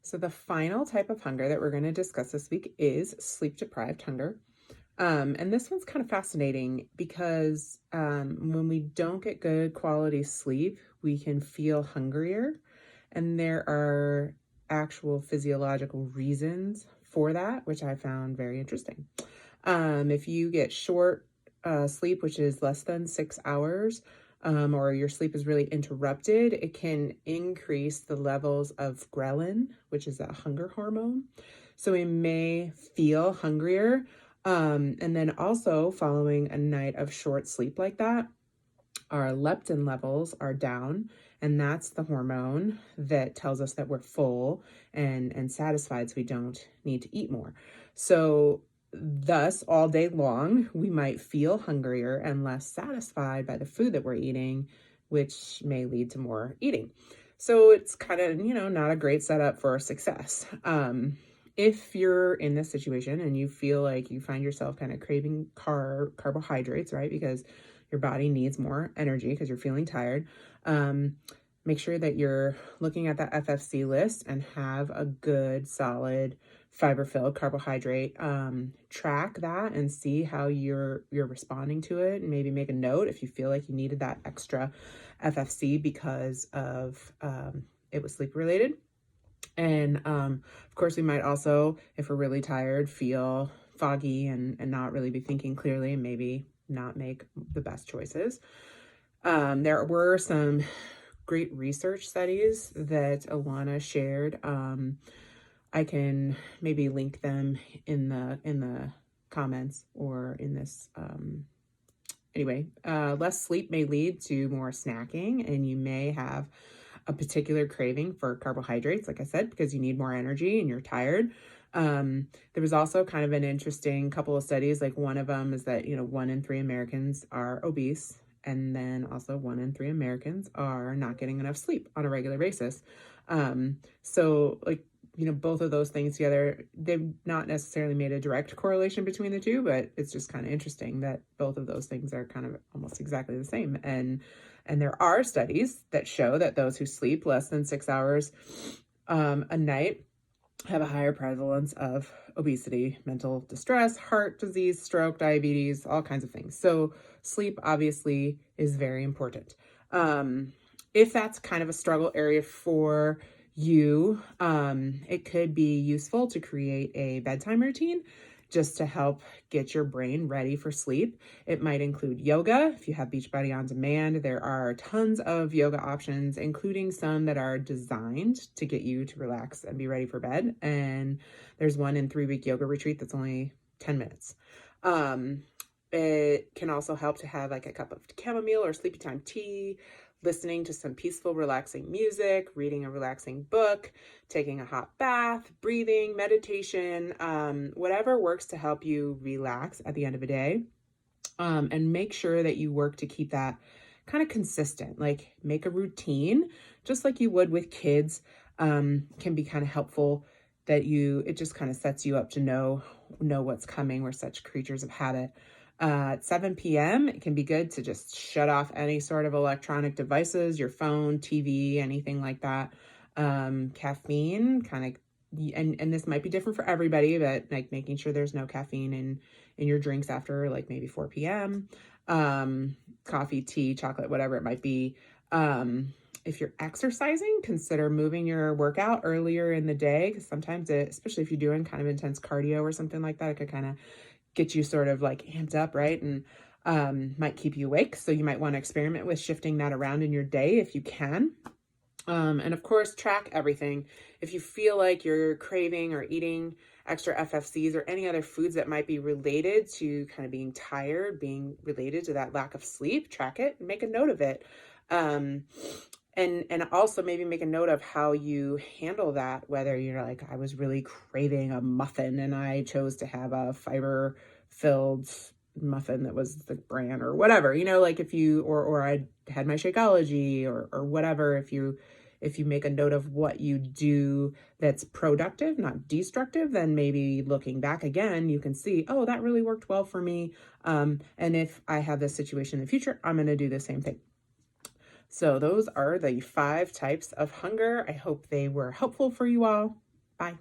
So the final type of hunger that we're going to discuss this week is sleep deprived hunger. And this one's kind of fascinating because when we don't get good quality sleep, we can feel hungrier. And there are actual physiological reasons for that, which I found very interesting. If you get short sleep, which is less than 6 hours, or your sleep is really interrupted, it can increase the levels of ghrelin, which is a hunger hormone. So we may feel hungrier. And then also following a night of short sleep like that, our leptin levels are down, and that's the hormone that tells us that we're full and satisfied, so we don't need to eat more. So thus, all day long, we might feel hungrier and less satisfied by the food that we're eating, which may lead to more eating. So it's kind of, not a great setup for success. If you're in this situation and you feel like you find yourself kind of craving carbohydrates, right? Because your body needs more energy because you're feeling tired. Make sure that you're looking at that FFC list and have a good, solid, fiber-filled carbohydrate. Track that and see how you're responding to it, and maybe make a note if you feel like you needed that extra FFC because of it was sleep related. And of course, we might also, if we're really tired, feel foggy and not really be thinking clearly and maybe not make the best choices. There were some great research studies that Alana shared. I can maybe link them in the comments or in this. Anyway, less sleep may lead to more snacking, and you may have a particular craving for carbohydrates, like I said, because you need more energy and you're tired. There was also kind of an interesting couple of studies. Like one of them is that, 1 in 3 Americans are obese. And then also 1 in 3 Americans are not getting enough sleep on a regular basis. So like, both of those things together, they've not necessarily made a direct correlation between the two, but it's just kind of interesting that both of those things are kind of almost exactly the same. And there are studies that show that those who sleep less than 6 hours a night have a higher prevalence of obesity, mental distress, heart disease, stroke, diabetes, all kinds of things. So sleep obviously is very important. If that's kind of a struggle area for you, it could be useful to create a bedtime routine just to help get your brain ready for sleep. It might include yoga. If you have Beachbody On Demand, there are tons of yoga options, including some that are designed to get you to relax and be ready for bed. And there's one in 3-week yoga retreat that's only 10 minutes. It can also help to have like a cup of chamomile or sleepy time tea, listening to some peaceful, relaxing music, reading a relaxing book, taking a hot bath, breathing, meditation, whatever works to help you relax at the end of a day. And make sure that you work to keep that kind of consistent, like make a routine, just like you would with kids, can be kind of helpful that it just kind of sets you up to know what's coming. We're such creatures of habit. At 7 p.m., it can be good to just shut off any sort of electronic devices, your phone, TV, anything like that. Caffeine kind of, and this might be different for everybody, but like making sure there's no caffeine in your drinks after like maybe 4 p.m. Coffee, tea, chocolate, whatever it might be. If you're exercising, consider moving your workout earlier in the day, because sometimes especially if you're doing kind of intense cardio or something like that, it could kind of get you sort of like amped up, right? And might keep you awake. So you might want to experiment with shifting that around in your day if you can. And of course, track everything. If you feel like you're craving or eating extra FFCs or any other foods that might be related to kind of being tired, being related to that lack of sleep, track it and make a note of it. And also maybe make a note of how you handle that, whether you're like, I was really craving a muffin and I chose to have a fiber filled muffin that was the bran or whatever, like if you, or I had my Shakeology or whatever, if you make a note of what you do that's productive, not destructive, then maybe looking back again, you can see, oh, that really worked well for me. And if I have this situation in the future, I'm going to do the same thing. So those are the 5 types of hunger. I hope they were helpful for you all. Bye.